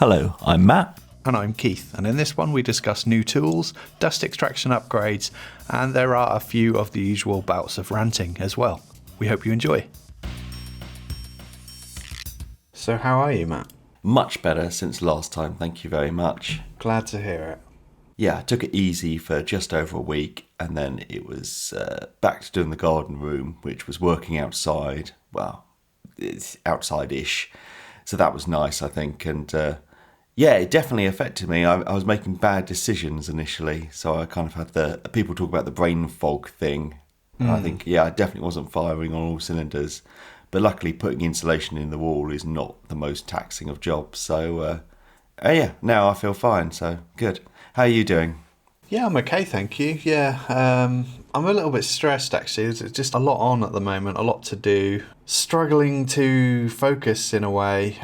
Hello, I'm Matt. And I'm Keith, and in this one we discuss new tools, dust extraction upgrades, and there are a few of the usual bouts of ranting as well. We hope you enjoy. So how are you, Matt? Much better since last time, thank you very much. Glad to hear it. Yeah, I took it easy for just over a week, and then it was back to doing the garden room, which was working outside. Well, it's outside-ish, so that was nice, I think, and yeah, it definitely affected me. I was making bad decisions initially, so I kind of had the people talk about the brain fog thing. And I think, yeah, I definitely wasn't firing on all cylinders. But luckily, putting insulation in the wall is not the most taxing of jobs. So, yeah, now I feel fine. So, good. How are you doing? Yeah, I'm okay, thank you. Yeah, I'm a little bit stressed, actually. There's just a lot on at the moment, a lot to do. Struggling to focus in a way.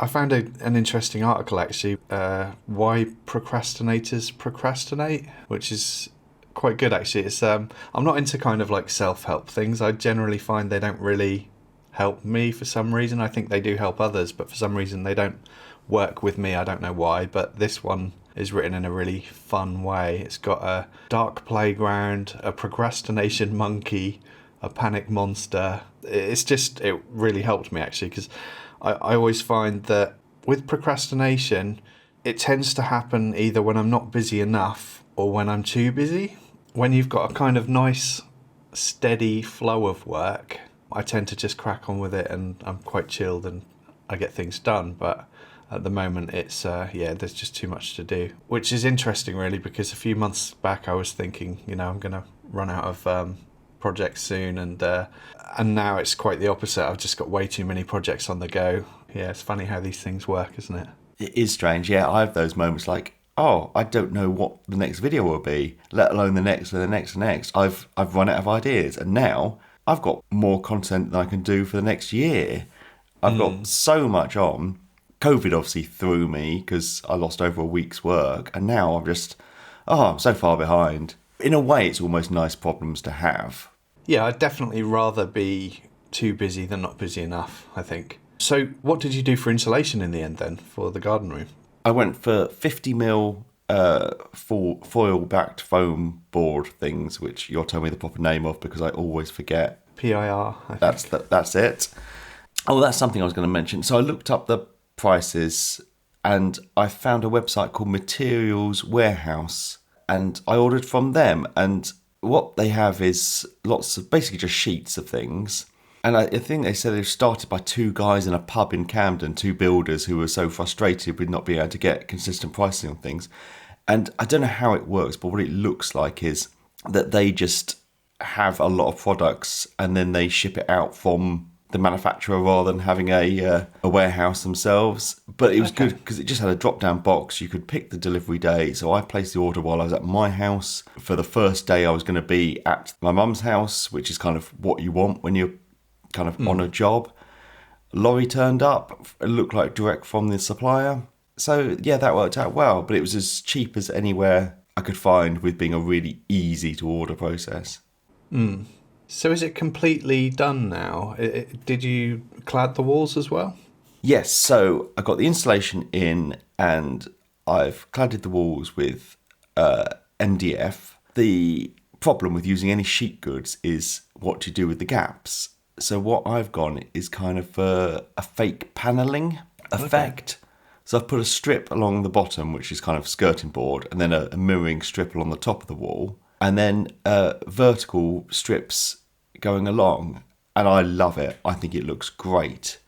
I found an interesting article, actually, why procrastinators procrastinate, which is quite good, actually. It's I'm not into kind of like self-help things. I generally find they don't really help me for some reason. I think they do help others, but for some reason they don't work with me. I don't know why, but this one is written in a really fun way. It's got a dark playground, a procrastination monkey, a panic monster. It really helped me, actually, because I always find that with procrastination, it tends to happen either when I'm not busy enough or when I'm too busy. When you've got a kind of nice, steady flow of work, I tend to just crack on with it and I'm quite chilled and I get things done. But at the moment, it's, there's just too much to do. Which is interesting, really, because a few months back I was thinking, I'm going to run out of projects soon, and now it's quite the opposite. I've just got way too many projects on the go. Yeah, it's funny how these things work, isn't it? It is strange. Yeah, I have those moments like, oh, I don't know what the next video will be, let alone the next and the next and the next. I've run out of ideas, and now I've got more content than I can do for the next year. I've got so much on. COVID obviously threw me because I lost over a week's work, and now I'm so far behind. In a way, it's almost nice problems to have. Yeah, I'd definitely rather be too busy than not busy enough, I think. So what did you do for insulation in the end then, for the garden room? I went for 50mm foil-backed foam board things, which you're telling me the proper name of because I always forget. PIR, I think. That's it. Oh, that's something I was going to mention. So I looked up the prices and I found a website called Materials Warehouse, and I ordered from them, and what they have is lots of basically just sheets of things. And I think they said they've started by two guys in a pub in Camden, two builders who were so frustrated with not being able to get consistent pricing on things. And I don't know how it works, but what it looks like is that they just have a lot of products and then they ship it out from the manufacturer rather than having a warehouse themselves. But it was good because it just had a drop-down box. You could pick the delivery day. So I placed the order while I was at my house. For the first day I was going to be at my mum's house, which is kind of what you want when you're kind of on a job. Lorry turned up. It looked like direct from the supplier. So yeah, that worked out well. But it was as cheap as anywhere I could find, with being a really easy to order process. So is it completely done now? Did you clad the walls as well? Yes, so I got the insulation in and I've cladded the walls with MDF. The problem with using any sheet goods is what to do with the gaps. So what I've gone is kind of a fake panelling effect. Okay. So I've put a strip along the bottom, which is kind of skirting board, and then a mirroring strip along the top of the wall, and then vertical strips going along, and I love it. I think it looks great.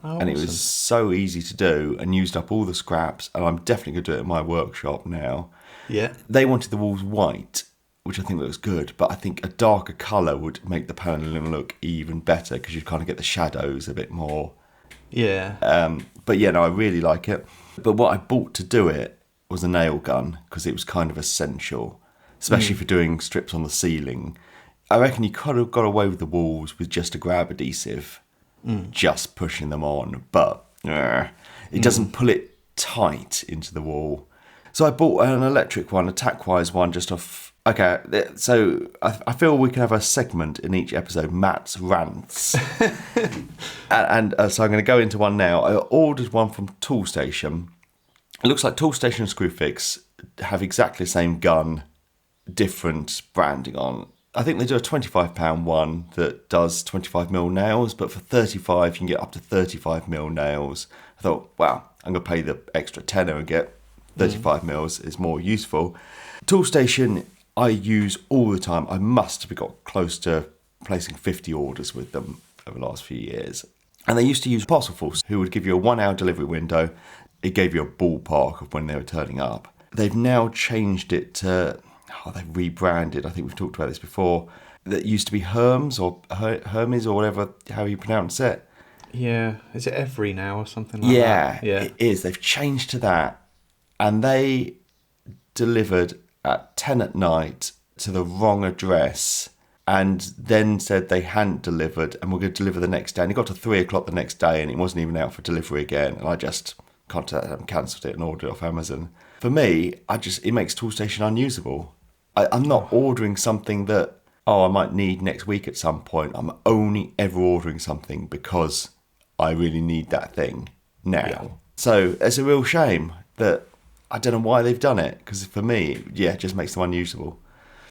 Oh, and it was so easy to do and used up all the scraps, and I'm definitely going to do it in my workshop now. Yeah. They wanted the walls white, which I think looks good, but I think a darker colour would make the panelling look even better because you'd kind of get the shadows a bit more. Yeah. But yeah, no, I really like it. But what I bought to do it was a nail gun because it was kind of essential, especially for doing strips on the ceiling. I reckon you could have got away with the walls with just a grab adhesive, just pushing them on, but it doesn't pull it tight into the wall. So I bought an electric one, a tackwise one, just off Okay, so I feel we can have a segment in each episode, Matt's Rants. and so I'm going to go into one now. I ordered one from Toolstation. It looks like Toolstation and Screwfix have exactly the same gun, different branding on. I think they do a £25 one that does 25mm nails, but for 35 you can get up to 35mm nails. I thought, wow, I'm going to pay the extra tenner and get 35mm is more useful. Toolstation I use all the time. I must have got close to placing 50 orders with them over the last few years. And they used to use Parcelforce, who would give you a 1 hour delivery window. It gave you a ballpark of when they were turning up. They've now changed it to, they've rebranded. I think we've talked about this before. That used to be Hermes or Hermes or whatever, how you pronounce it. Yeah, is it Every now or something like that? Yeah, it is. They've changed to that. And they delivered at 10 at night to the wrong address and then said they hadn't delivered and were going to deliver the next day. And it got to 3 o'clock the next day and it wasn't even out for delivery again. And I just contacted them, cancelled it and ordered it off Amazon. For me, it makes Toolstation unusable. I'm not ordering something that, I might need next week at some point. I'm only ever ordering something because I really need that thing now. Yeah. So it's a real shame that I don't know why they've done it, because for me, it just makes them unusable.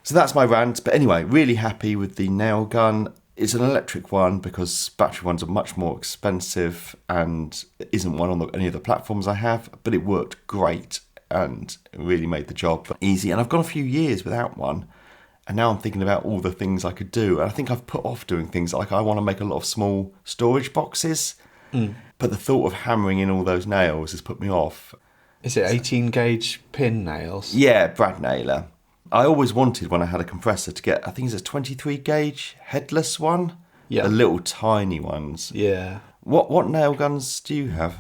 So that's my rant. But anyway, really happy with the nail gun. It's an electric one because battery ones are much more expensive and it isn't one on any of the platforms I have, but it worked great and it really made the job easy. And I've gone a few years without one. And now I'm thinking about all the things I could do. And I think I've put off doing things like I want to make a lot of small storage boxes. But the thought of hammering in all those nails has put me off. Is it 18 gauge pin nails? Yeah, brad nailer. I always wanted when I had a compressor to get, I think it's a 23 gauge headless one. Yeah. The little tiny ones. Yeah. What nail guns do you have?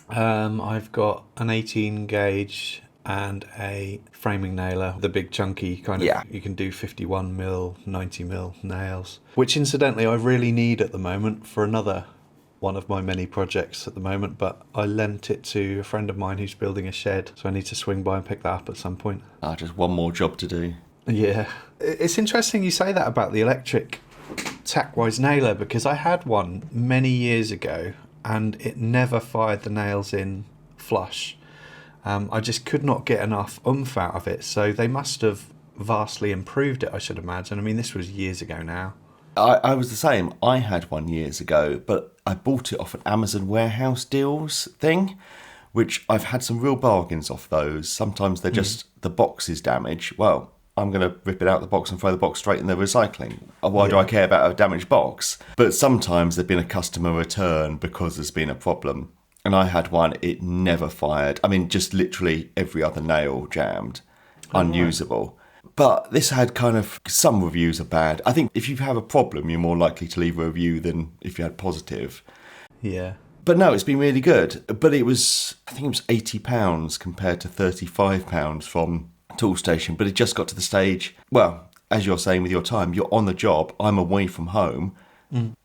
I've got an 18 gauge and a framing nailer, the big chunky kind of, you can do 51mm, 90mm nails, which incidentally I really need at the moment for another one of my many projects at the moment, but I lent it to a friend of mine who's building a shed, so I need to swing by and pick that up at some point. Just one more job to do. Yeah. It's interesting you say that about the electric Tackwise nailer, because I had one many years ago and it never fired the nails in flush. I just could not get enough oomph out of it, so they must have vastly improved it, I should imagine. I mean, this was years ago now. I was the same. I had one years ago, but I bought it off an Amazon warehouse deals thing, which I've had some real bargains off those. Sometimes they're just the box is damaged. Well, I'm going to rip it out of the box and throw the box straight in the recycling. Why do I care about a damaged box? But sometimes there's been a customer return because there's been a problem. And I had one, it never fired. I mean, just literally every other nail jammed, unusable. Right. But this had kind of, some reviews are bad. I think if you have a problem, you're more likely to leave a review than if you had positive. Yeah. But no, it's been really good. But I think it was £80 compared to £35 from Toolstation. But it just got to the stage, well, as you're saying with your time, you're on the job, I'm away from home.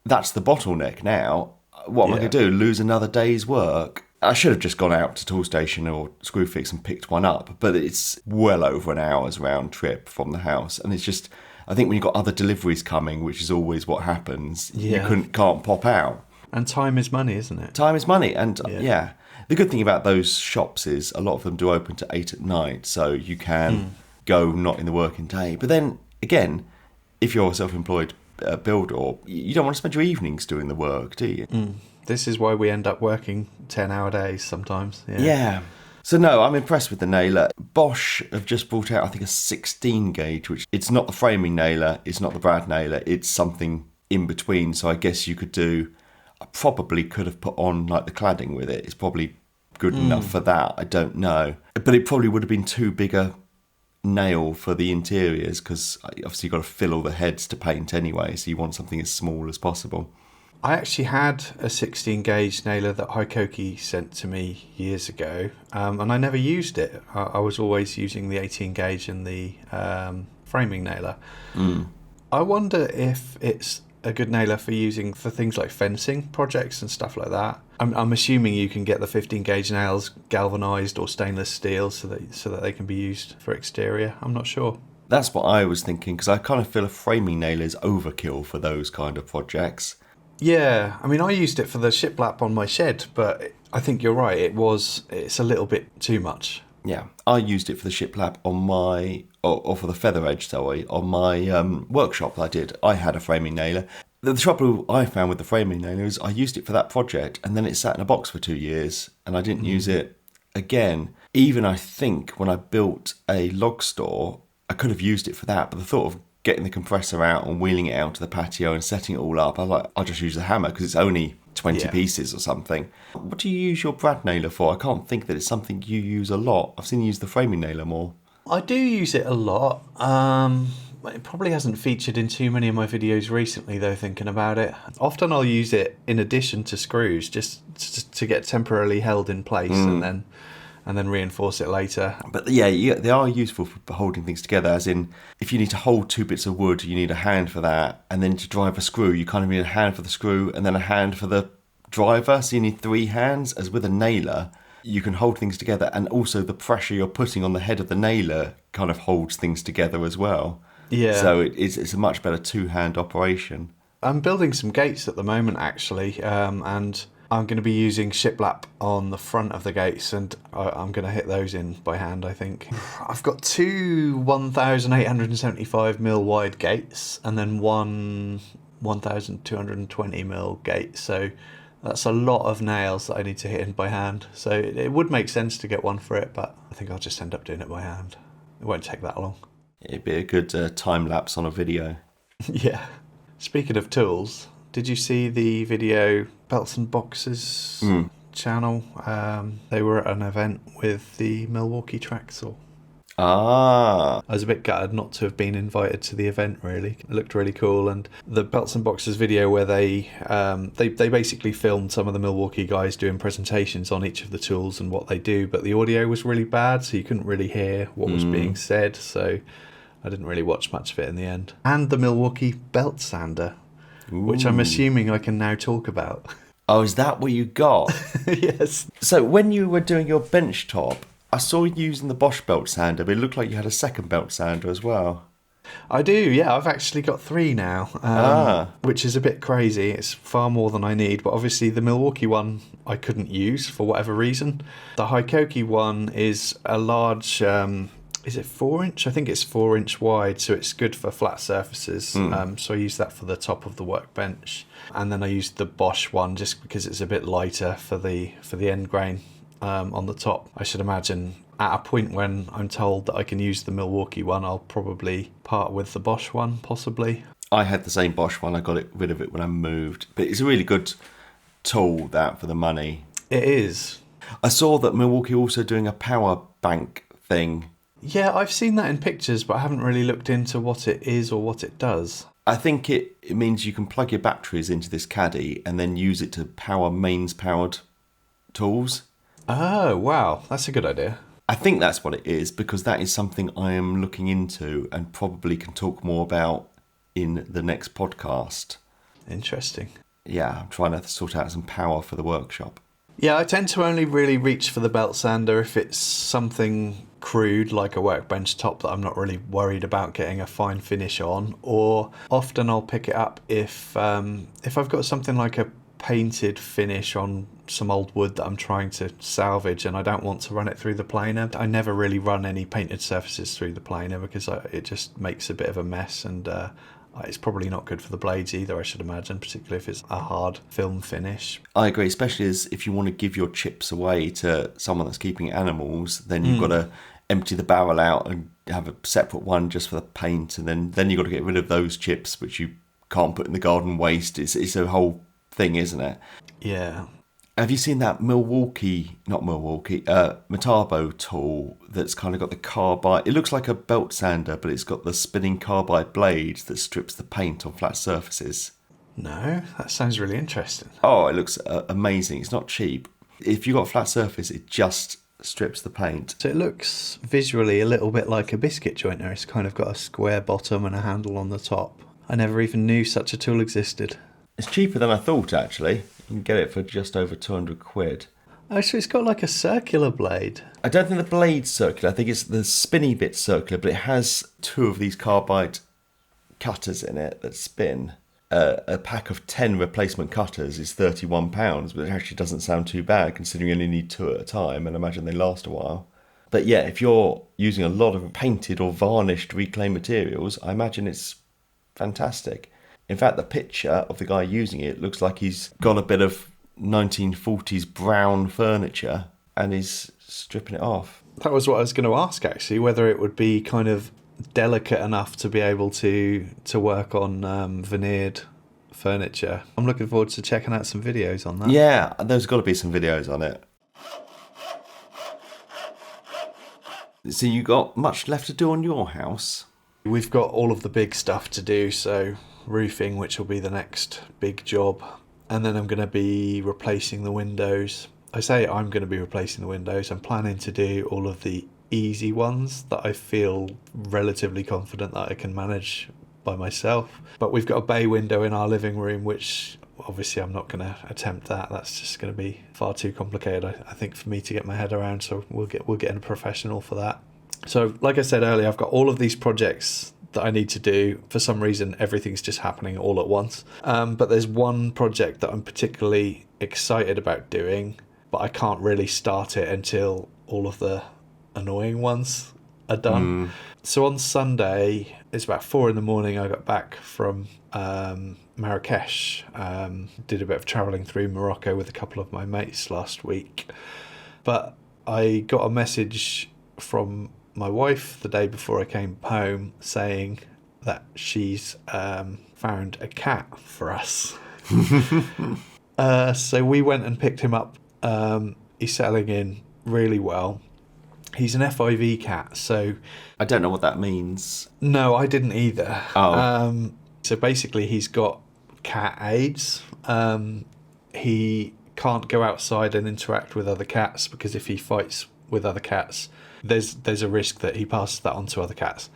That's the bottleneck now. What am I going to do? Lose another day's work? I should have just gone out to Toolstation or Screwfix and picked one up, but it's well over an hour's round trip from the house. And it's just, I think when you've got other deliveries coming, which is always what happens, you can't pop out. And time is money, isn't it? Time is money. And the good thing about those shops is a lot of them do open to 8 at night, so you can go not in the working day. But then, again, if you're a self-employed builder, you don't want to spend your evenings doing the work, do you? This is why we end up working 10-hour days sometimes. Yeah. So no, I'm impressed with the nailer. Bosch have just brought out, I think, a 16 gauge, which it's not the framing nailer, it's not the brad nailer, it's something in between. So I guess you could do, I probably could have put on like the cladding with it. It's probably good enough for that. I don't know. But it probably would have been too big a nail for the interiors, because obviously you've got to fill all the heads to paint anyway, so you want something as small as possible. I actually had a 16 gauge nailer that Hikoki sent to me years ago, and I never used it. I was always using the 18 gauge and the framing nailer. I wonder if it's a good nailer for using for things like fencing projects and stuff like that. I'm assuming you can get the 15 gauge nails galvanized or stainless steel so that they can be used for exterior. I'm not sure. That's what I was thinking, because I kind of feel a framing nailer is overkill for those kind of projects. Yeah, I mean, I used it for the shiplap on my shed, but I think you're right. It's a little bit too much. Yeah, I used it for the shiplap on my, or for the feather edge, sorry, on my workshop that I did. I had a framing nailer. The trouble I found with the framing nailer is I used it for that project, and then it sat in a box for 2 years, and I didn't use it again. Even I think when I built a log store, I could have used it for that, but the thought of getting the compressor out and wheeling it out to the patio and setting it all up, I was like, I'll just use the hammer because it's only 20 pieces or something. What do you use your brad nailer for? I can't think that it's something you use a lot. I've seen you use the framing nailer more. I do use it a lot. It probably hasn't featured in too many of my videos recently, though, thinking about it. Often I'll use it in addition to screws, just to get temporarily held in place and then reinforce it later. But yeah, they are useful for holding things together, as in, if you need to hold 2 bits of wood, you need a hand for that, and then to drive a screw, you kind of need a hand for the screw, and then a hand for the driver, so you need 3 hands, as with a nailer, you can hold things together, and also the pressure you're putting on the head of the nailer kind of holds things together as well. Yeah. So it's a much better 2-hand operation. I'm building some gates at the moment, actually, and I'm going to be using shiplap on the front of the gates, and I'm going to hit those in by hand, I think. I've got 2 1,875mm wide gates, and then one 1,220mm gate, so that's a lot of nails that I need to hit in by hand. So it would make sense to get one for it, but I think I'll just end up doing it by hand. It won't take that long. It'd be a good time lapse on a video. Yeah. Speaking of tools, did you see the video Belts and Boxes channel? They were at an event with the Milwaukee track saw. Ah. I was a bit gutted not to have been invited to the event, really. It looked really cool. And the Belts and Boxes video where they basically filmed some of the Milwaukee guys doing presentations on each of the tools and what they do, but the audio was really bad, so you couldn't really hear what was being said, so I didn't really watch much of it in the end. And the Milwaukee belt sander, which I'm assuming I can now talk about. Oh, is that what you got? Yes. So when you were doing your bench top, I saw you using the Bosch belt sander, but it looked like you had a second belt sander as well. I do, yeah. I've actually got 3 now, which is a bit crazy. It's far more than I need, but obviously the Milwaukee one I couldn't use for whatever reason. The Hikoki one is a large... is it 4-inch? I think it's 4-inch wide, so it's good for flat surfaces. So I use that for the top of the workbench, and then I used the Bosch one just because it's a bit lighter for the end grain on the top. I should imagine at a point when I'm told that I can use the Milwaukee one, I'll probably part with the Bosch one, possibly. I had the same Bosch one. I got rid of it when I moved, but it's a really good tool, that, for the money. It is. I saw that Milwaukee also doing a power bank thing. Yeah, I've seen that in pictures, but I haven't really looked into what it is or what it does. I think it means you can plug your batteries into this caddy and then use it to power mains-powered tools. Oh, wow. That's a good idea. I think that's what it is, because that is something I am looking into and probably can talk more about in the next podcast. Interesting. Yeah, I'm trying to sort out some power for the workshop. Yeah, I tend to only really reach for the belt sander if it's something crude like a workbench top that I'm not really worried about getting a fine finish on, or often I'll pick it up if I've got something like a painted finish on some old wood that I'm trying to salvage and I don't want to run it through the planer. I never really run any painted surfaces through the planer because it just makes a bit of a mess, and it's probably not good for the blades either, I should imagine, particularly if it's a hard film finish. I agree, especially as if you want to give your chips away to someone that's keeping animals, then you've got to empty the barrel out and have a separate one just for the paint, and then you've got to get rid of those chips which you can't put in the garden waste. It's a whole thing, isn't it? Yeah. Have you seen that Metabo tool that's kind of got the carbide? It looks like a belt sander, but it's got the spinning carbide blades that strips the paint on flat surfaces. No, that sounds really interesting. Oh, it looks amazing. It's not cheap. If you've got a flat surface, it just strips the paint. So it looks visually a little bit like a biscuit jointer. It's kind of got a square bottom and a handle on the top. I never even knew such a tool existed. It's cheaper than I thought, actually. You can get it for just over 200 quid. Oh, so it's got like a circular blade. I don't think the blade's circular. I think it's the spinny bit circular, but it has two of these carbide cutters in it that spin. A pack of 10 replacement cutters is £31, but it actually doesn't sound too bad considering you only need 2 at a time, and I imagine they last a while. But yeah, if you're using a lot of painted or varnished reclaimed materials, I imagine it's fantastic. In fact, the picture of the guy using it looks like he's got a bit of 1940s brown furniture and he's stripping it off. That was what I was going to ask, actually, whether it would be kind of delicate enough to be able to work on veneered furniture. I'm looking forward to checking out some videos on that. Yeah, there's got to be some videos on it. So you got much left to do on your house? We've got all of the big stuff to do, so roofing, which will be the next big job, and then I'm going to be replacing the windows. I say I'm going to be replacing the windows. I'm planning to do all of the easy ones that I feel relatively confident that I can manage by myself. But we've got a bay window in our living room, which obviously I'm not going to attempt that. That's just going to be far too complicated, I think, for me to get my head around. So we'll get in a professional for that. So like I said earlier, I've got all of these projects that I need to do. For some reason, everything's just happening all at once. But there's one project that I'm particularly excited about doing, but I can't really start it until all of the annoying ones are done. So on Sunday, it's about 4 a.m, I got back from Marrakesh. Did a bit of travelling through Morocco with a couple of my mates last week. But I got a message from my wife the day before I came home saying that she's found a cat for us. So we went and picked him up. He's settling in really well. He's an FIV cat, so... I don't know what that means. No, I didn't either. Oh. So basically he's got cat AIDS. He can't go outside and interact with other cats because if he fights with other cats, there's a risk that he passes that on to other cats.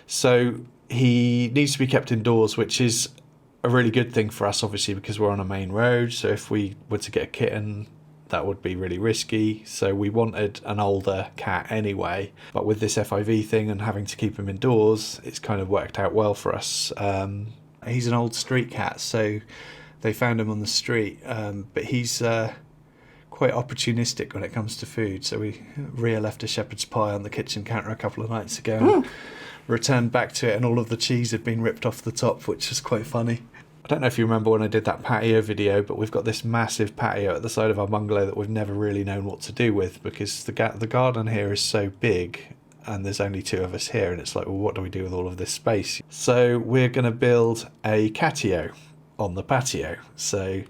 So he needs to be kept indoors, which is a really good thing for us, obviously, because we're on a main road. So if we were to get a kitten, that would be really risky. So we wanted an older cat anyway. But with this FIV thing and having to keep him indoors, it's kind of worked out well for us. He's an old street cat, so they found him on the street. But he's quite opportunistic when it comes to food. So Rhea left a shepherd's pie on the kitchen counter a couple of nights ago and returned back to it, and all of the cheese had been ripped off the top, which was quite funny. I don't know if you remember when I did that patio video, but we've got this massive patio at the side of our bungalow that we've never really known what to do with because the garden here is so big and there's only 2 of us here, and it's like, well, what do we do with all of this space? So we're going to build a catio on the patio. So I'm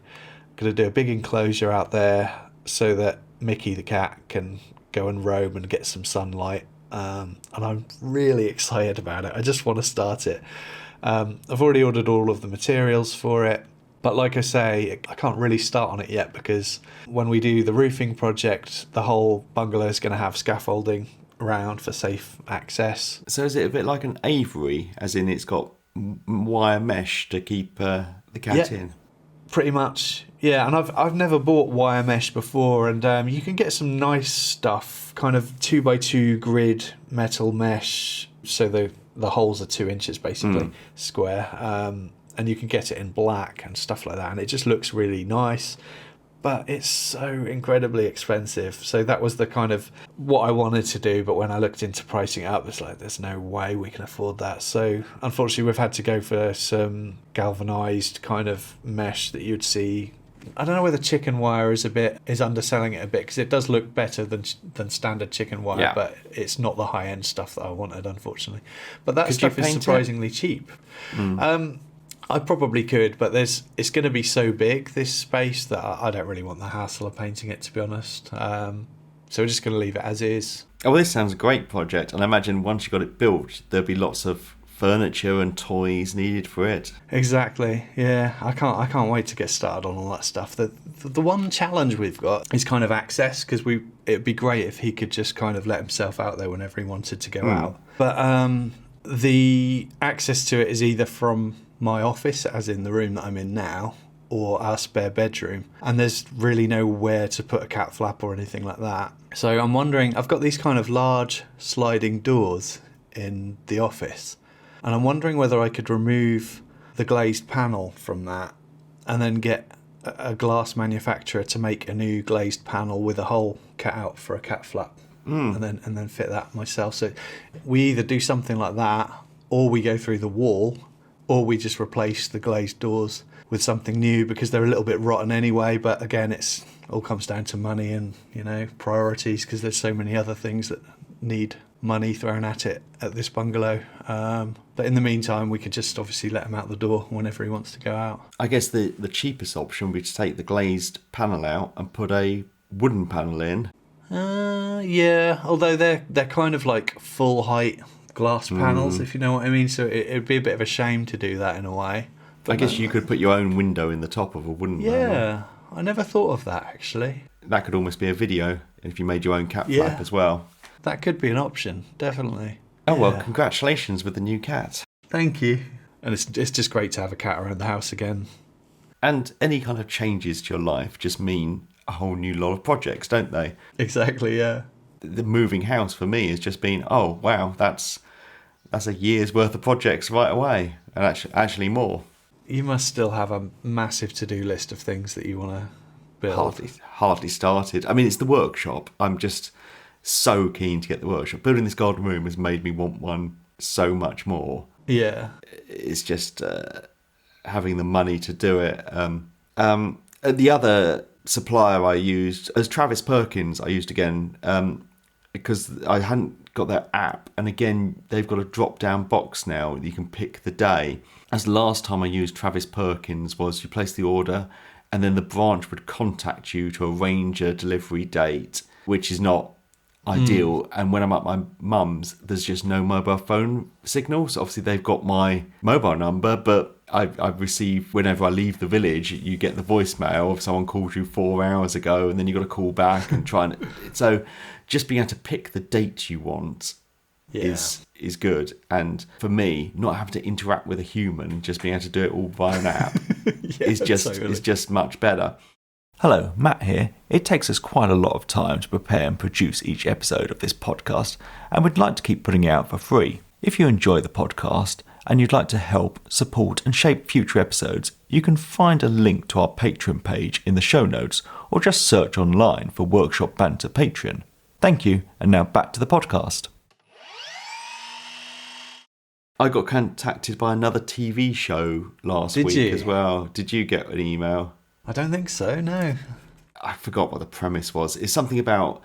going to do a big enclosure out there so that Mickey the cat can go and roam and get some sunlight. And I'm really excited about it. I just want to start it. I've already ordered all of the materials for it, but like I say, I can't really start on it yet because when we do the roofing project, the whole bungalow is going to have scaffolding around for safe access. So is it a bit like an aviary, as in it's got wire mesh to keep the cat in? Pretty much, yeah. And I've never bought wire mesh before, and you can get some nice stuff, kind of 2x2 grid metal mesh, so the holes are 2 inches basically square, and you can get it in black and stuff like that, and it just looks really nice, but it's so incredibly expensive. So that was the kind of what I wanted to do, but when I looked into pricing it up, it's like there's no way we can afford that. So unfortunately we've had to go for some galvanized kind of mesh that you'd see. I don't know whether chicken wire is underselling it a bit because it does look better than standard chicken wire, but it's not the high end stuff that I wanted, unfortunately. But that stuff is surprisingly cheap. I probably could, but it's going to be so big, this space, that I don't really want the hassle of painting it, to be honest. So we're just going to leave it as is. Oh, well, this sounds a great project, and I imagine once you got it built, there'll be lots of furniture and toys needed for it. Exactly. Yeah, I can't wait to get started on all that stuff. The one challenge we've got is kind of access, because it'd be great if he could just kind of let himself out there whenever he wanted to go out. But the access to it is either from my office, as in the room that I'm in now, or our spare bedroom, and there's really nowhere to put a cat flap or anything like that. So I'm wondering, I've got these kind of large sliding doors in the office, and I'm wondering whether I could remove the glazed panel from that and then get a glass manufacturer to make a new glazed panel with a hole cut out for a cat flap, and then fit that myself. So we either do something like that, or we go through the wall, or we just replace the glazed doors with something new, because they're a little bit rotten anyway. But again, it's all comes down to money and, you know, priorities, because there's so many other things that need money thrown at it at this bungalow. But in the meantime, we could just obviously let him out the door whenever he wants to go out. I guess the cheapest option would be to take the glazed panel out and put a wooden panel in. Yeah, although they're kind of like full height glass panels, if you know what I mean. So it'd be a bit of a shame to do that in a way. But I guess you could put your own window in the top of a wooden panel. Yeah, I never thought of that, actually. That could almost be a video if you made your own cat flap as well. That could be an option, definitely. Oh, well, congratulations with the new cat. Thank you. And it's just great to have a cat around the house again. And any kind of changes to your life just mean a whole new lot of projects, don't they? Exactly, yeah. The moving house for me has just been, oh, wow, that's a year's worth of projects right away. And actually more. You must still have a massive to-do list of things that you want to build. Hardly started. I mean, it's the workshop. I'm just so keen to get the workshop. Building this garden room has made me want one so much more. Yeah. It's just having the money to do it. The other supplier I used as Travis Perkins, I used again because I hadn't got their app. And again, they've got a drop-down box now. You can pick the day. As the last time I used Travis Perkins was you place the order and then the branch would contact you to arrange a delivery date, which is not ideal. And when I'm at my mum's, there's just no mobile phone signal. So obviously they've got my mobile number, but I receive, whenever I leave the village, you get the voicemail if someone called you 4 hours ago, and then you got to call back and try and... So just being able to pick the date you want is good. And for me, not having to interact with a human, just being able to do it all via an app is just much better. Hello, Matt here. It takes us quite a lot of time to prepare and produce each episode of this podcast, and we'd like to keep putting it out for free. If you enjoy the podcast and you'd like to help, support and shape future episodes, you can find a link to our Patreon page in the show notes, or just search online for Workshop Banter Patreon. Thank you, and now back to the podcast. I got contacted by another TV show last week as well. Did you get an email? I don't think so, no. I forgot what the premise was. It's something about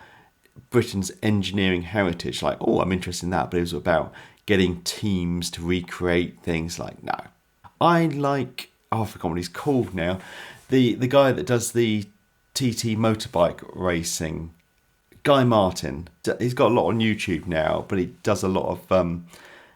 Britain's engineering heritage. Like, oh, I'm interested in that. But it was about getting teams to recreate things. Like, no. I forgot what he's called now. The guy that does the TT motorbike racing, Guy Martin. He's got a lot on YouTube now, but he does a lot of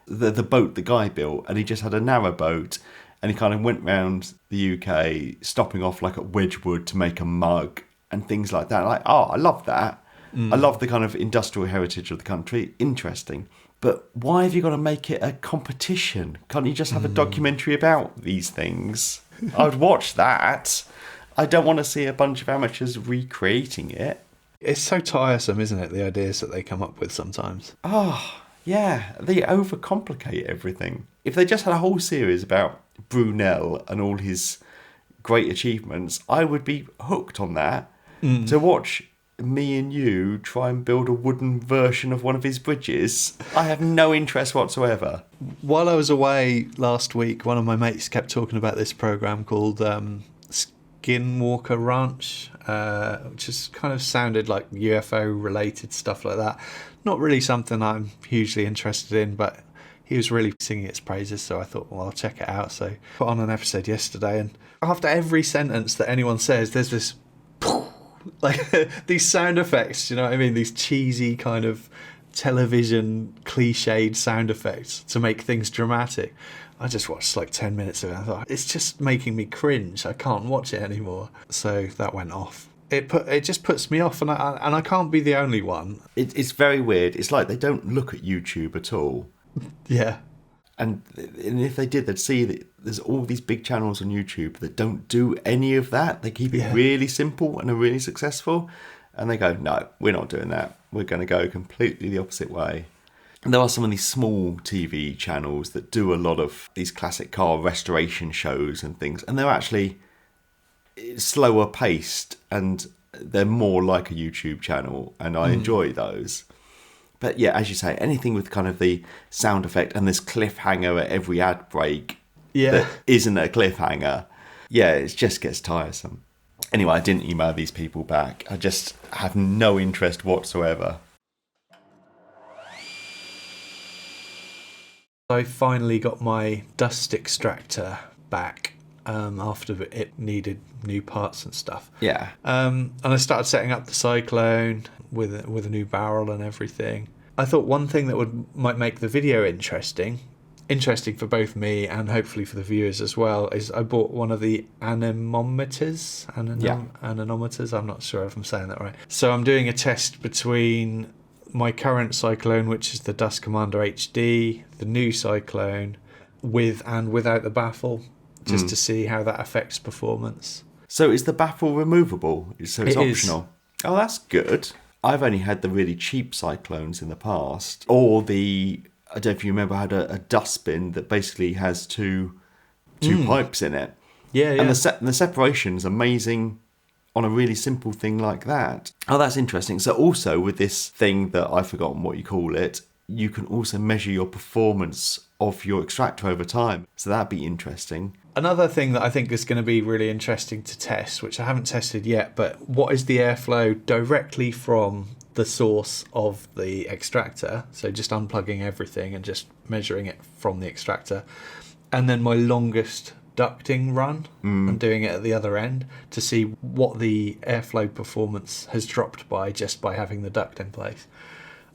the boat the guy built. And he just had a narrow boat. And he kind of went round the UK, stopping off like at Wedgwood to make a mug and things like that. Like, oh, I love that. I love the kind of industrial heritage of the country. Interesting. But why have you got to make it a competition? Can't you just have a documentary about these things? I would watch that. I don't want to see a bunch of amateurs recreating it. It's so tiresome, isn't it, the ideas that they come up with sometimes? Oh, yeah. They overcomplicate everything. If they just had a whole series about Brunel and all his great achievements, I would be hooked on that. To watch me and you try and build a wooden version of one of his bridges, I have no interest whatsoever. While I was away last week, one of my mates kept talking about this program called Skinwalker Ranch, which just kind of sounded like UFO related stuff like that. Not really something I'm hugely interested in, but he was really singing its praises, so I thought, well, I'll check it out. So I put on an episode yesterday, and after every sentence that anyone says, there's this, like, these sound effects, you know what I mean? These cheesy kind of television cliched sound effects to make things dramatic. I just watched like 10 minutes of it. I thought, it's just making me cringe. I can't watch it anymore. So that went off. It just puts me off, and I can't be the only one. It's very weird. It's like they don't look at YouTube at all. Yeah. And if they did, they'd see that there's all these big channels on YouTube that don't do any of that. They keep it really simple and are really successful. And they go, no, we're not doing that. We're going to go completely the opposite way. And there are some of these small TV channels that do a lot of these classic car restoration shows and things. And they're actually slower paced and they're more like a YouTube channel. And I enjoy those. But yeah, as you say, anything with kind of the sound effect and this cliffhanger at every ad break that isn't a cliffhanger, it just gets tiresome. Anyway, I didn't email these people back. I just have no interest whatsoever. I finally got my dust extractor back after it needed new parts and stuff. Yeah. And I started setting up the Cyclone with a new barrel and everything. I thought one thing that might make the video interesting for both me and hopefully for the viewers as well, is I bought one of the anemometers. Anemometers. I'm not sure if I'm saying that right. So I'm doing a test between my current Cyclone, which is the Dust Commander HD, the new Cyclone, with and without the baffle, just to see how that affects performance. So is the baffle removable? So it's optional? Oh, that's good. I've only had the really cheap Cyclones in the past. Or I don't know if you remember, I had a dustbin that basically has two pipes in it. Yeah. And the separation is amazing on a really simple thing like that. Oh, that's interesting. So also with this thing that I've forgotten what you call it, you can also measure your performance of your extractor over time. So that'd be interesting. Another thing that I think is going to be really interesting to test, which I haven't tested yet, but what is the airflow directly from the source of the extractor? So just unplugging everything and just measuring it from the extractor. And then my longest ducting run and doing it at the other end to see what the airflow performance has dropped by just by having the duct in place.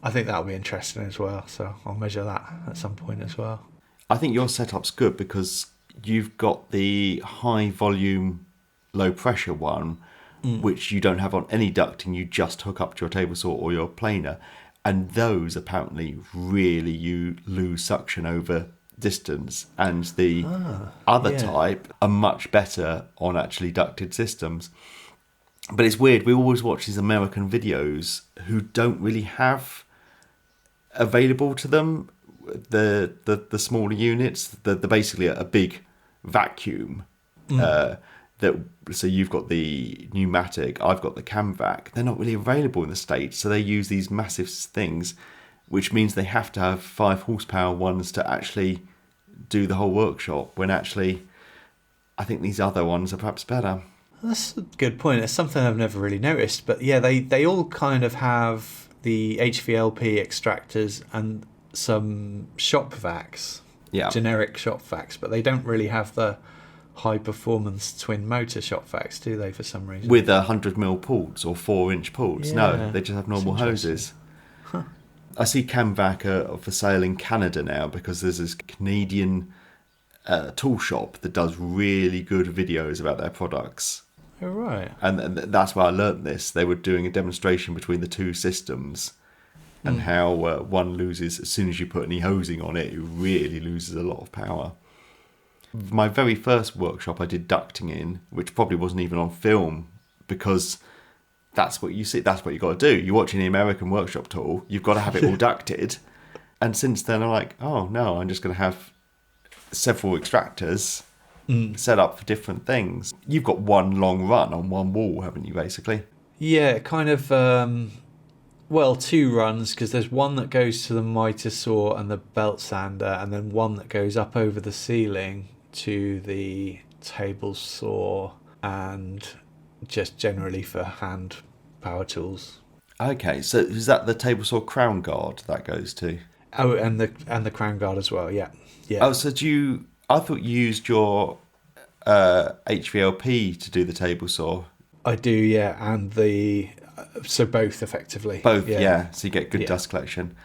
I think that'll be interesting as well. So I'll measure that at some point as well. I think your setup's good because you've got the high volume, low pressure one, which you don't have on any ducting. You just hook up to your table saw or your planer. And those apparently really you lose suction over distance. And the other type are much better on actually ducted systems. But it's weird. We always watch these American videos who don't really have available to them the smaller units. They're basically a big vacuum. So you've got the pneumatic, I've got the Camvac. They're not really available in the States, so they use these massive things, which means they have to have 5 horsepower ones to actually do the whole workshop, when actually I think these other ones are perhaps better. That's a good point. It's something I've never really noticed, but yeah, they all kind of have the HVLP extractors and some shop vacs, generic shop vacs, but they don't really have the high performance twin motor shop vacs, do they, for some reason? With 100mm ports or 4-inch ports. No, they just have normal hoses. I see Camvac are for sale in Canada now because there's this Canadian tool shop that does really good videos about their products. Oh, right. And that's where I learnt this. They were doing a demonstration between the two systems and how one loses, as soon as you put any hosing on it, it really loses a lot of power. My very first workshop I did ducting in, which probably wasn't even on film, because that's what you see, that's what you got to do. You're watching the American workshop tool, you've got to have it all ducted. And since then I'm like, oh no, I'm just going to have several extractors set up for different things. You've got one long run on one wall, haven't you, basically? Yeah, kind of, well, 2 runs, because there's one that goes to the Mitre saw and the belt sander, and then one that goes up over the ceiling to the table saw and just generally for hand power tools. Okay, so is that the table saw crown guard that goes to? Oh, and the crown guard as well, yeah. Oh, so I thought you used your HVLP to do the table saw. I do, yeah, and so both effectively. Both, yeah. So you get good dust collection.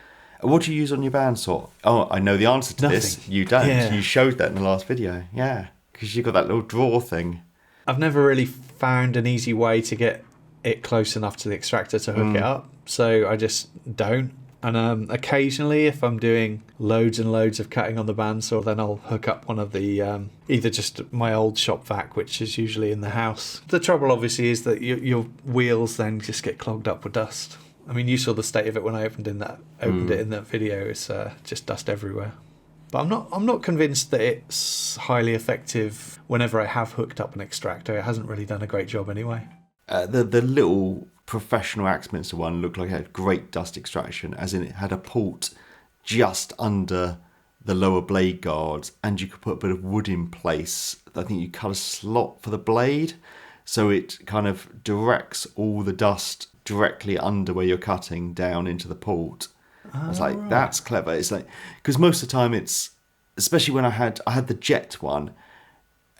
What do you use on your bandsaw? Oh, I know the answer to this. You don't. Yeah. You showed that in the last video. Yeah, because you got that little drawer thing. I've never really found an easy way to get it close enough to the extractor to hook it up, so I just don't. And occasionally, if I'm doing loads and loads of cutting on the bandsaw, then I'll hook up one of the either just my old shop vac, which is usually in the house. The trouble, obviously, is that your wheels then just get clogged up with dust. I mean, you saw the state of it when I opened it in that video. It's just dust everywhere. But I'm not convinced that it's highly effective. Whenever I have hooked up an extractor, it hasn't really done a great job anyway. The little professional Axminster one looked like it had great dust extraction, as in it had a port just under the lower blade guards, and you could put a bit of wood in place. I think you cut a slot for the blade, so it kind of directs all the dust directly under where you're cutting down into the port. I was like, right. That's clever. It's like, because most of the time it's, especially when I had the Jet one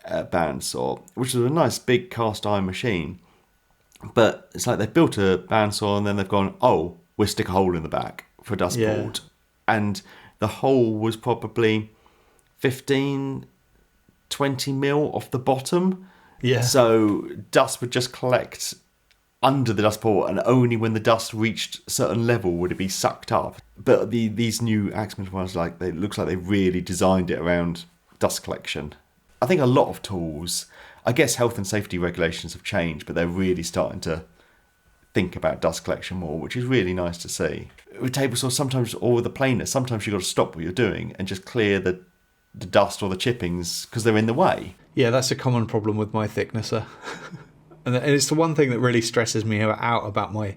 bandsaw, which was a nice big cast iron machine. But it's like they've built a bandsaw and then they've gone, oh, we'll stick a hole in the back for a dust port. And the hole was probably 15, 20 mil off the bottom. Yeah. So dust would just collect under the dust port, and only when the dust reached a certain level would it be sucked up. But these new Axminster ones, it looks like they really designed it around dust collection. I think a lot of tools, I guess health and safety regulations have changed, but they're really starting to think about dust collection more, which is really nice to see. With table saws, sometimes, or with the planer, sometimes you've got to stop what you're doing and just clear the dust or the chippings because they're in the way. Yeah, that's a common problem with my thicknesser. And it's the one thing that really stresses me out about my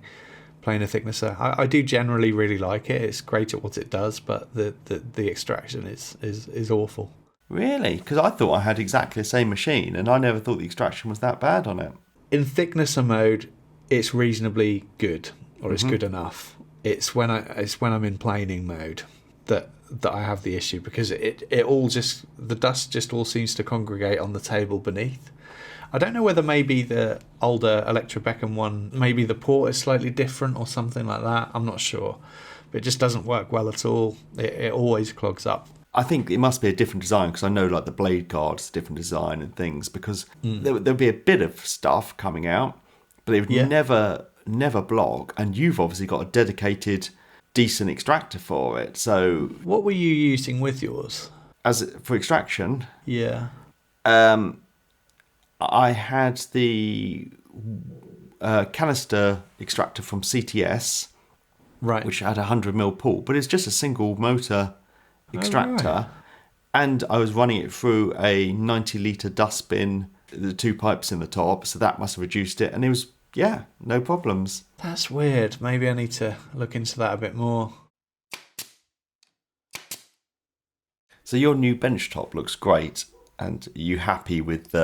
planer thicknesser. I do generally really like it. It's great at what it does, but the extraction is awful. Really? Because I thought I had exactly the same machine, and I never thought the extraction was that bad on it. In thicknesser mode, it's reasonably good, or it's good enough. It's when I'm in planing mode that I have the issue, because the dust just all seems to congregate on the table beneath. I don't know whether maybe the older Electra Beckham one, maybe the port is slightly different or something like that. I'm not sure. But it just doesn't work well at all. It always clogs up. I think it must be a different design, because I know the blade guard's different design and things, because there'll be a bit of stuff coming out, but it would never block. And you've obviously got a dedicated, decent extractor for it. So what were you using with yours? For extraction? Yeah. I had the canister extractor from CTS, right, which had a 100mm port, but it's just a single motor extractor. Oh, right. And I was running it through a 90-litre dustbin, the 2 pipes in the top, so that must have reduced it, and it was, no problems. That's weird. Maybe I need to look into that a bit more. So your new bench top looks great, and are you happy with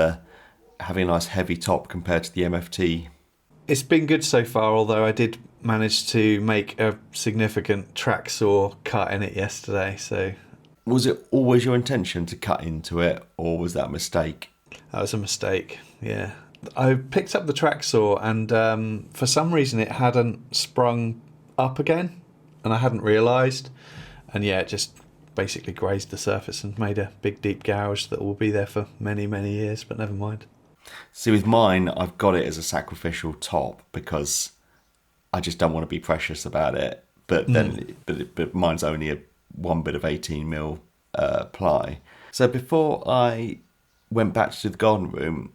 having a nice heavy top compared to the MFT? It's been good so far, although I did manage to make a significant track saw cut in it yesterday. So, was it always your intention to cut into it, or was that a mistake? That was a mistake, yeah. I picked up the track saw, and for some reason it hadn't sprung up again, and I hadn't realised. And it just basically grazed the surface and made a big deep gouge that will be there for many, many years, but never mind. See, with mine, I've got it as a sacrificial top because I just don't want to be precious about it. But then, but mine's only one bit of 18mm ply. So before I went back to the garden room,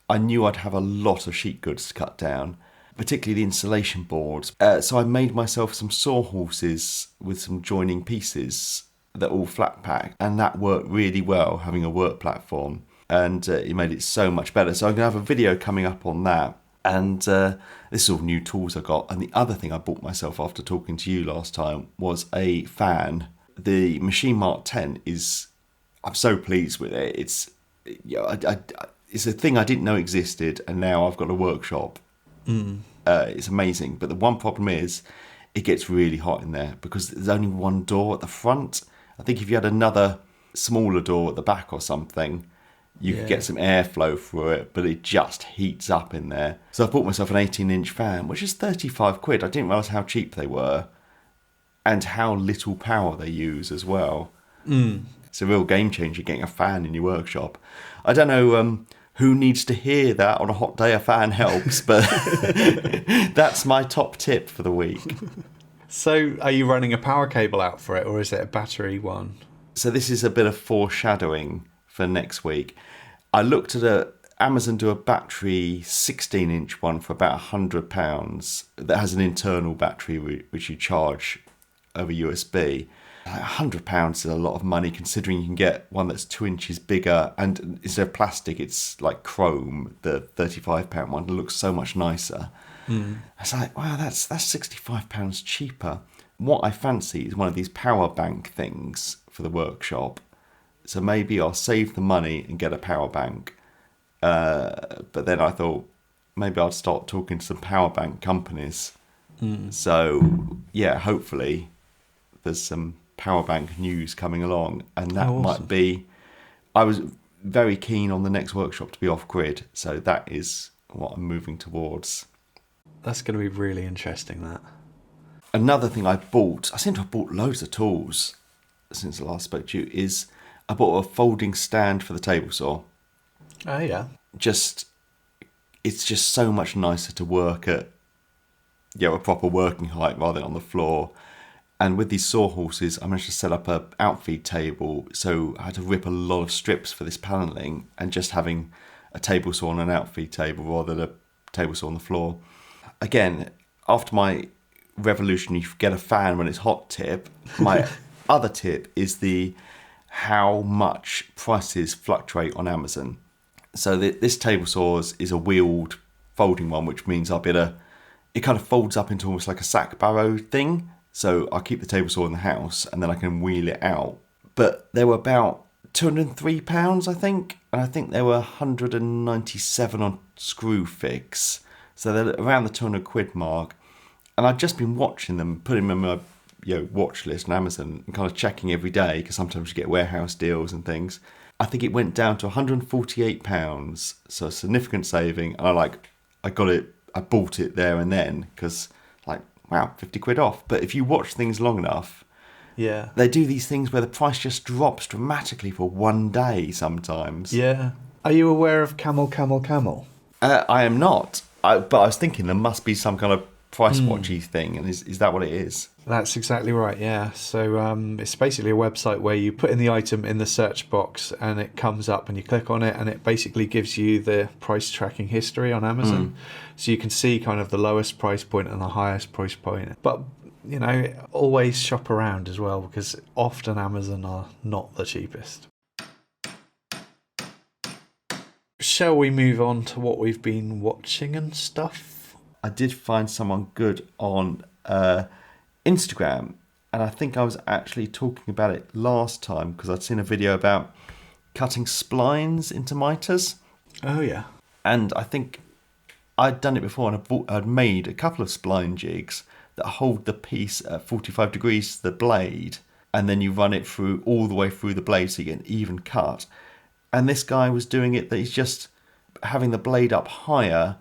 I knew I'd have a lot of sheet goods to cut down, particularly the insulation boards. So I made myself some sawhorses with some joining pieces that all flat packed, and that worked really well, having a work platform. And it made it so much better. So I'm going to have a video coming up on that. And this is all new tools I got. And the other thing I bought myself after talking to you last time was a fan. The Machine Mark 10 I'm so pleased with it. It's a thing I didn't know existed, and now I've got a workshop. It's amazing. But the one problem is it gets really hot in there because there's only one door at the front. I think if you had another smaller door at the back or something, you could get some airflow through it, but it just heats up in there. So I bought myself an 18-inch fan, which is £35. I didn't realise how cheap they were and how little power they use as well. It's a real game changer getting a fan in your workshop. I don't know who needs to hear that on a hot day. A fan helps, but that's my top tip for the week. So are you running a power cable out for it, or is it a battery one? So this is a bit of foreshadowing for next week. I looked at Amazon do a battery 16-inch one for about £100 that has an internal battery which you charge over USB. £100 is a lot of money considering you can get one that's 2 inches bigger, and instead of plastic it's like chrome. The £35 one looks so much nicer. I was like, wow, that's £65 cheaper. What I fancy is one of these power bank things for the workshop. So maybe I'll save the money and get a power bank. But then I thought maybe I'd start talking to some power bank companies. So yeah, hopefully there's some power bank news coming along, and that might be. I was very keen on the next workshop to be off grid, so that is what I'm moving towards. That's going to be really interesting, that. Another thing I seem to have bought loads of tools since I last spoke to you, is I bought a folding stand for the table saw. Oh, yeah. It's just so much nicer to work at, a proper working height rather than on the floor. And with these sawhorses, I managed to set up a outfeed table, so I had to rip a lot of strips for this paneling, and just having a table saw on an outfeed table rather than a table saw on the floor. Again, after my revolutionary get a fan when it's hot tip, my other tip is how much prices fluctuate on Amazon. So this table saw is a wheeled folding one, which means it kind of folds up into almost like a sack barrow thing. So I keep the table saw in the house and then I can wheel it out. But they were about £203, I think. And I think they were £197 on Screwfix. So they're around the £200 mark. And I've just been watching them, putting them in my watch list on Amazon and kind of checking every day, because sometimes you get warehouse deals and things. I think it went down to £148, so a significant saving. And I bought it there and then, because wow, £50 off. But if you watch things long enough, yeah, they do these things where the price just drops dramatically for one day sometimes. Yeah. Are you aware of Camel? I am not. But I was thinking there must be some kind of price watchy thing, and is that what it is? That's exactly right, yeah. So it's basically a website where you put in the item in the search box and it comes up and you click on it and it basically gives you the price tracking history on Amazon. So you can see kind of the lowest price point and the highest price point. But, always shop around as well, because often Amazon are not the cheapest. Shall we move on to what we've been watching and stuff? I did find someone good on Instagram, and I think I was actually talking about it last time because I'd seen a video about cutting splines into mitres. Oh, yeah. And I think I'd done it before, and I'd made a couple of spline jigs that hold the piece at 45 degrees to the blade, and then you run it through all the way through the blade so you get an even cut. And this guy was doing it that he's just having the blade up higher,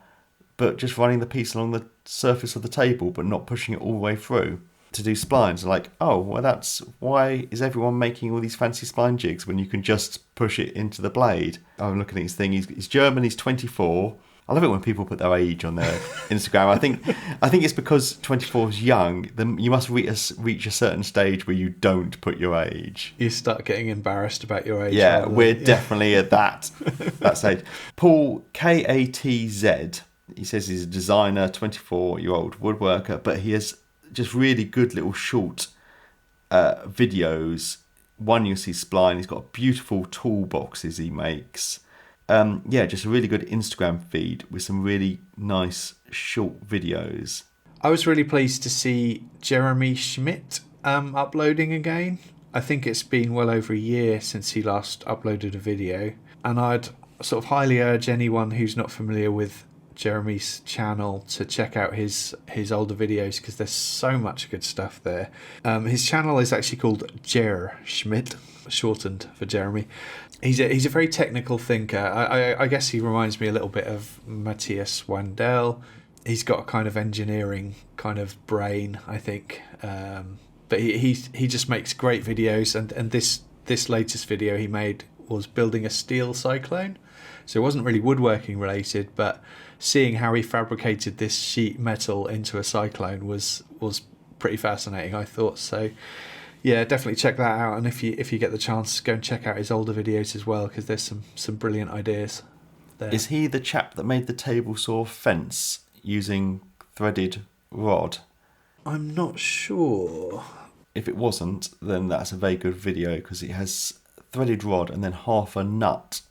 but just running the piece along the surface of the table, but not pushing it all the way through to do splines. Like, oh, well, that's why is everyone making all these fancy spline jigs when you can just push it into the blade? I'm looking at his thing. He's German. He's 24. I love it when people put their age on their Instagram. I think it's because 24 is young. Then you must reach a certain stage where you don't put your age. You start getting embarrassed about your age. Yeah, we're definitely at that stage. Paul Katz. He says he's a designer, 24-year-old woodworker, but he has just really good little short videos. One you see spline. He's got beautiful toolboxes he makes. Just a really good Instagram feed with some really nice short videos. I was really pleased to see Jeremy Schmidt uploading again. I think it's been well over a year since he last uploaded a video, and I'd sort of highly urge anyone who's not familiar with Jeremy's channel to check out his older videos, because there's so much good stuff there. His channel is actually called Jer Schmidt, shortened for Jeremy. He's a very technical thinker. I guess he reminds me a little bit of Matthias Wandel. He's got a kind of engineering kind of brain, I think. But he just makes great videos, and this latest video he made was building a steel cyclone. So it wasn't really woodworking related, but seeing how he fabricated this sheet metal into a cyclone was pretty fascinating, I thought. So yeah, definitely check that out. And if you get the chance, go and check out his older videos as well, because there's some brilliant ideas there. Is he the chap that made the table saw fence using threaded rod? I'm not sure. If it wasn't, then that's a very good video, because it has threaded rod and then half a nut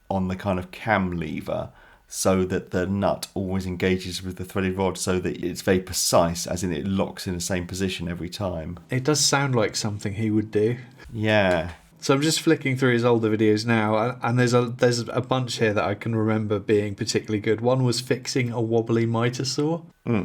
on the kind of cam lever, so that the nut always engages with the threaded rod, so that it's very precise, as in it locks in the same position every time. It does sound like something he would do. Yeah. So I'm just flicking through his older videos now, and there's a bunch here that I can remember being particularly good. One was fixing a wobbly mitre saw.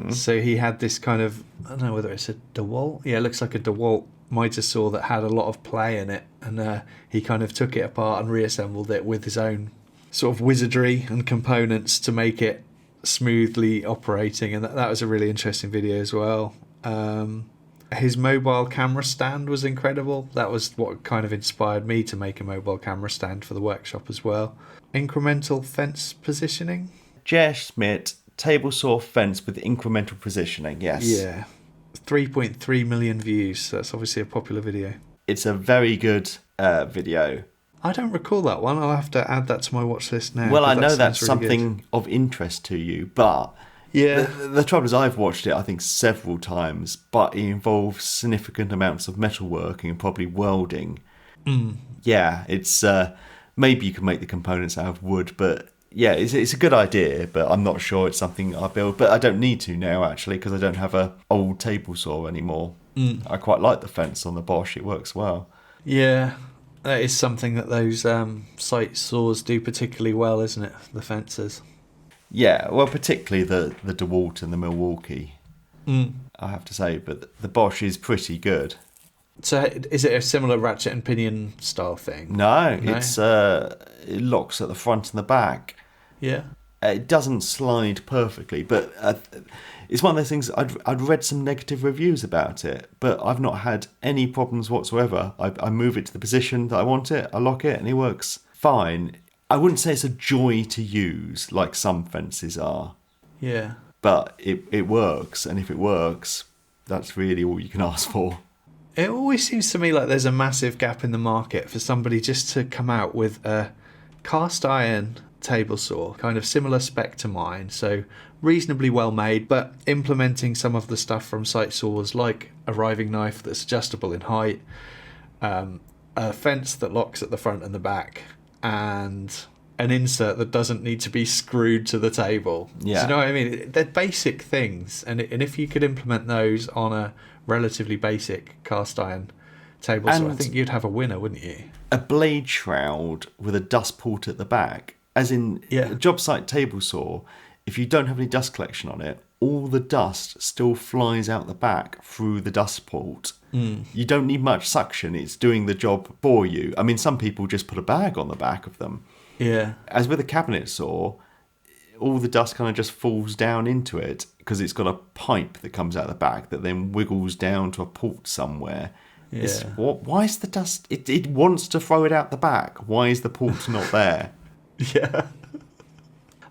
So he had this kind of, I don't know whether it's a DeWalt. Yeah, it looks like a DeWalt mitre saw that had a lot of play in it, and he kind of took it apart and reassembled it with his own sort of wizardry and components to make it smoothly operating, and that was a really interesting video as well. His mobile camera stand was incredible. That was what kind of inspired me to make a mobile camera stand for the workshop as well. Incremental fence positioning. Jer Schmidt, table saw fence with incremental positioning, yes. Yeah. 3.3 million views. So that's obviously a popular video. It's a very good video. I don't recall that one. I'll have to add that to my watch list now. Well, I know that's really something good. of interest to you, but yeah, the trouble is I've watched it, I think, several times, but it involves significant amounts of metalworking and probably welding. Yeah, it's maybe you can make the components out of wood, but yeah, it's a good idea, but I'm not sure it's something I build. But I don't need to now, actually, because I don't have a old table saw anymore. I quite like the fence on the Bosch. It works well. Yeah. That is something that those site saws do particularly well, isn't it? The fences. Yeah, well, particularly the DeWalt and the Milwaukee, I have to say. But the Bosch is pretty good. So is it a similar ratchet and pinion style thing? No? It locks at the front and the back. Yeah. It doesn't slide perfectly, but it's one of those things. I'd read some negative reviews about it, but I've not had any problems whatsoever. I move it to the position that I want it, I lock it, and it works fine. I wouldn't say it's a joy to use like some fences are. Yeah. But it works, and if it works, that's really all you can ask for. It always seems to me like there's a massive gap in the market for somebody just to come out with a cast iron table saw, kind of similar spec to mine, so reasonably well made, but implementing some of the stuff from site saws, like a riving knife that's adjustable in height, a fence that locks at the front and the back, and an insert that doesn't need to be screwed to the table. Yeah. Do you know what I mean? They're basic things, and if you could implement those on a relatively basic cast iron table saw, I think you'd have a winner, wouldn't you? A blade shroud with a dust port at the back. As in, a job site table saw, if you don't have any dust collection on it, all the dust still flies out the back through the dust port. You don't need much suction. It's doing the job for you. I mean, some people just put a bag on the back of them. Yeah. As with a cabinet saw, all the dust kind of just falls down into it because it's got a pipe that comes out the back that then wiggles down to a port somewhere. Yeah. Why is the dust... It wants to throw it out the back. Why is the port not there? Yeah.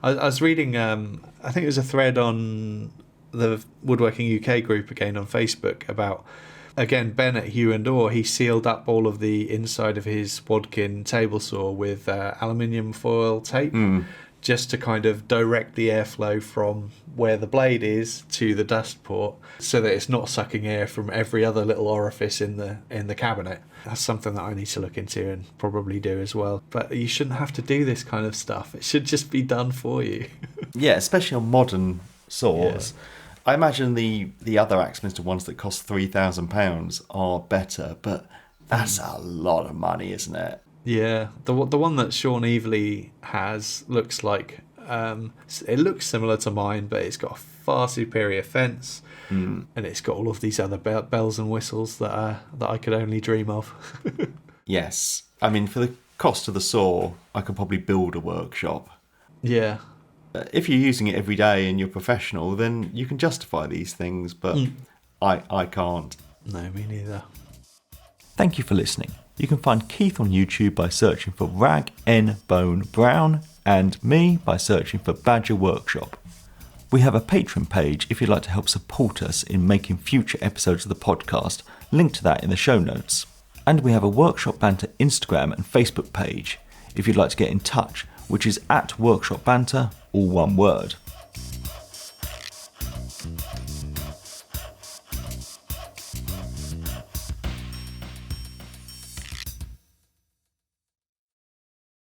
I was reading, I think it was a thread on the Woodworking UK group again on Facebook about, again, Ben at Hugh and Orr. He sealed up all of the inside of his Wadkin table saw with aluminium foil tape, just to kind of direct the airflow from where the blade is to the dust port, so that it's not sucking air from every other little orifice in the cabinet. That's something that I need to look into and probably do as well. But you shouldn't have to do this kind of stuff. It should just be done for you. Yeah, especially on modern saws. Yeah. I imagine the other Axminster ones that cost £3,000 are better, but that's a lot of money, isn't it? Yeah, the one that Sean Evely has looks like it looks similar to mine, but it's got a far superior fence, and it's got all of these other bells and whistles that I could only dream of. Yes, I mean, for the cost of the saw, I could probably build a workshop. Yeah. If you're using it every day and you're professional, then you can justify these things, but I can't. No, me neither. Thank you for listening. You can find Keith on YouTube by searching for Rag N Bone Brown, and me by searching for Badger Workshop. We have a Patreon page if you'd like to help support us in making future episodes of the podcast. Link to that in the show notes. And we have a Workshop Banter Instagram and Facebook page if you'd like to get in touch, which is @Workshop Banter, all one word.